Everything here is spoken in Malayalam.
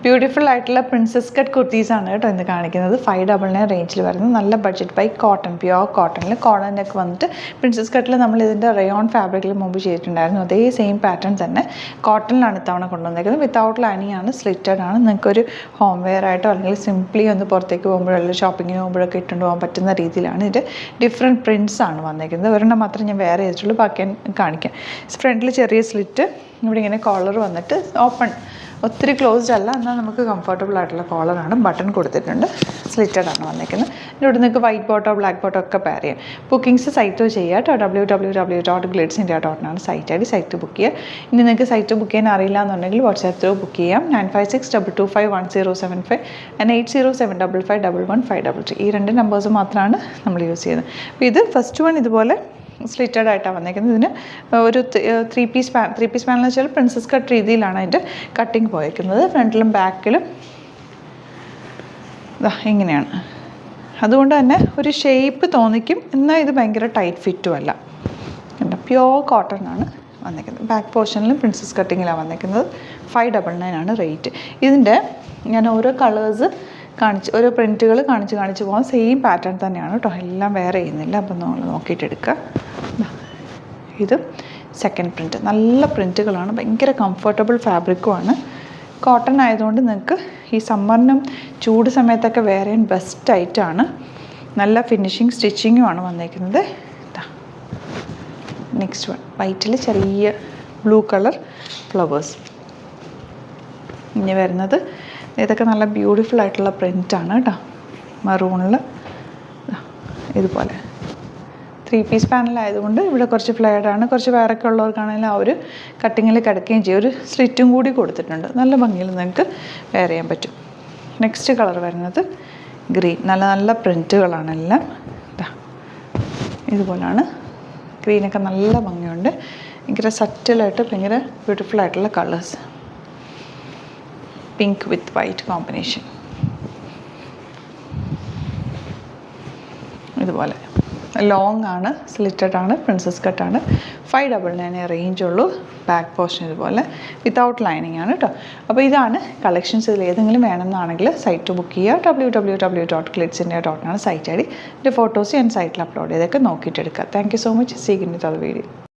ബ്യൂട്ടിഫുൾ ആയിട്ടുള്ള പ്രിൻസസ് കട്ട് കുർത്തീസാണ് കേട്ടോ ഇന്ന് കാണിക്കുന്നത്. 599 റേഞ്ചിൽ വരുന്നത് നല്ല ബഡ്ജറ്റ് ബൈ കോട്ടൺ, പ്യുവർ കോട്ടണിൽ കോളറിനൊക്കെ വന്നിട്ട് പ്രിൻസസ് കട്ടിൽ നമ്മൾ ഇതിൻ്റെ റയോൺ ഫാബ്രിക്കിൽ മുമ്പ് ചെയ്തിട്ടുണ്ടായിരുന്നു. അതേ സെയിം പാറ്റേൺ തന്നെ കോട്ടണിലാണ് ഇത്തവണ കൊണ്ടുവന്നേക്കുന്നത്. വിത്തൗട്ട് ലൈനിങ് ആണ്, സ്ലിറ്റഡ് ആണ്. നിങ്ങൾക്കൊരു ഹോം വെയർ ആയിട്ടോ അല്ലെങ്കിൽ സിംപ്ലി ഒന്ന് പുറത്തേക്ക് പോകുമ്പോഴോ അല്ലെങ്കിൽ ഷോപ്പിങ്ങിന് പോകുമ്പോഴൊക്കെ ഇട്ടുകൊണ്ട് പോകാൻ പറ്റുന്ന രീതിയിലാണ് ഇത്. ഡിഫറെൻറ്റ് പ്രിൻറ്റ്സ് ആണ് വന്നേക്കുന്നത്. ഒരെണ്ണം മാത്രം ഞാൻ വേറെ ചെയ്തിട്ടുള്ളൂ, ബാക്കി കാണിക്കാം. ഫ്രണ്ടിൽ ചെറിയ സ്ലിറ്റ്, ഇവിടെ ഇങ്ങനെ കോളർ വന്നിട്ട് ഓപ്പൺ, ഒത്തിരി ക്ലോസ്ഡ് അല്ല, എന്നാൽ നമുക്ക് കംഫർട്ടബിൾ ആയിട്ടുള്ള കോളറാണ്. ബട്ടൺ കൊടുത്തിട്ടുണ്ട്, സ്ലിറ്റഡ് ആണ് വന്നിരിക്കുന്നത്. ഇവിടെ നിങ്ങൾക്ക് വൈറ്റ് ബോട്ടോ ബ്ലാക്ക് ബോട്ടോ ഒക്കെ പെയർ ചെയ്യാം. ബുക്കിംഗ്സ് സൈറ്റ് ചെയ്യുക കേട്ടോ. www.glitzindia.in site I D. Site book ചെയ്യുക. ഇനി നിങ്ങൾക്ക് സൈറ്റ് ബുക്ക് ചെയ്യാൻ അറിയില്ല എന്നുണ്ടെങ്കിൽ വാട്സാപ്പ് ത്രൂ ബുക്ക് ചെയ്യാം. 9562251075 ആൻഡ് 8075551153. ഈ രണ്ട് നമ്പേഴ്സ് മാത്രമാണ് നമ്മൾ യൂസ് ചെയ്യുന്നത്. അപ്പോൾ ഇത് ഫസ്റ്റ് വൺ ഇതുപോലെ സ്ലിറ്റഡ് ആയിട്ടാണ് വന്നേക്കുന്നത്. ഇതിന് ഒരു ത്രീ പീസ് പാനൽ എന്ന് വെച്ചാൽ പ്രിൻസസ് കട്ട് രീതിയിലാണ് അതിൻ്റെ കട്ടിങ് പോയേക്കുന്നത്. ഫ്രണ്ടിലും ബാക്കിലും ഇങ്ങനെയാണ്. അതുകൊണ്ട് തന്നെ ഒരു ഷേപ്പ് തോന്നിക്കും, എന്നാൽ ഇത് ഭയങ്കര ടൈറ്റ് ഫിറ്റും അല്ല. പ്യുവർ കോട്ടൺ ആണ് വന്നേക്കുന്നത്. ബാക്ക് പോർഷനിലും പ്രിൻസസ് കട്ടിങ്ങിലാണ് വന്നേക്കുന്നത്. 599 ആണ് റേറ്റ്. ഇതിൻ്റെ ഞാൻ ഓരോ കളേഴ്സ് ഓരോ പ്രിൻറ്റുകൾ കാണിച്ച് പോകാം. സെയിം പാറ്റേൺ തന്നെയാണ് കേട്ടോ, എല്ലാം വേറെ ചെയ്യുന്നില്ല. അപ്പം നമ്മൾ നോക്കിയിട്ട് എടുക്കുക. ഇത് സെക്കൻഡ് പ്രിൻറ്റ്. നല്ല പ്രിൻറ്റുകളാണ്, ഭയങ്കര കംഫർട്ടബിൾ ഫാബ്രിക്കുമാണ്. കോട്ടൺ ആയതുകൊണ്ട് നിങ്ങൾക്ക് ഈ സമ്മറിനും ചൂട് സമയത്തൊക്കെ വേറെ ബെസ്റ്റ് ആയിട്ടാണ്. നല്ല ഫിനിഷിങ് സ്റ്റിച്ചിങ്ങുമാണ് വന്നേക്കുന്നത്. നെക്സ്റ്റ് വൺ വൈറ്റിൽ ചെറിയ ബ്ലൂ കളർ ഫ്ലവേഴ്സ്. ഇനി വരുന്നത് ഇതൊക്കെ നല്ല ബ്യൂട്ടിഫുൾ ആയിട്ടുള്ള പ്രിൻ്റാണ് കേട്ടോ. മറൂണിൽ ഇതുപോലെ 3 പീസ് പാനലായതുകൊണ്ട് ഇവിടെ കുറച്ച് ഫ്ലെയർഡാണ്. കുറച്ച് വേറൊക്കെ ഉള്ളവർക്കാണെങ്കിൽ ആ ഒരു കട്ടിങ്ങിൽ കിടക്കുകയും ചെയ്യും. ഒരു സ്ലിറ്റും കൂടി കൊടുത്തിട്ടുണ്ട്. നല്ല ഭംഗിയിൽ നിങ്ങൾക്ക് വെയർ ചെയ്യാൻ പറ്റും. നെക്സ്റ്റ് കളർ വരുന്നത് ഗ്രീൻ. നല്ല നല്ല പ്രിൻറ്റുകളാണ് എല്ലാം. ഇതുപോലെയാണ്. ഗ്രീനൊക്കെ നല്ല ഭംഗിയുണ്ട്. ഭയങ്കര സറ്റിലായിട്ട് ഭയങ്കര ബ്യൂട്ടിഫുൾ ആയിട്ടുള്ള കളേഴ്സ്. പിങ്ക് വിത്ത് വൈറ്റ് കോമ്പിനേഷൻ. ഇതുപോലെ ലോങ് ആണ്, സ്ലിറ്റഡ് ആണ്, പ്രിൻസസ് കട്ടാണ്. 599 റേഞ്ച് ഉള്ളൂ. ബാക്ക് പോർഷൻ ഇതുപോലെ വിത്തൗട്ട് ലൈനിങ് ആണ് കേട്ടോ. അപ്പോൾ ഇതാണ് കളക്ഷൻസ്. ഇതിൽ ഏതെങ്കിലും വേണമെന്നാണെങ്കിൽ സൈറ്റ് ബുക്ക് ചെയ്യുക. www.glitzindia.in സൈറ്റ് ഐ ഡി. ഇതിൻ്റെ ഫോട്ടോസ് ഞാൻ സൈറ്റിൽ അപ്ലോഡ് ചെയ്തൊക്കെ നോക്കിയിട്ടെടുക്കുക. Thank you so much. See in with other video.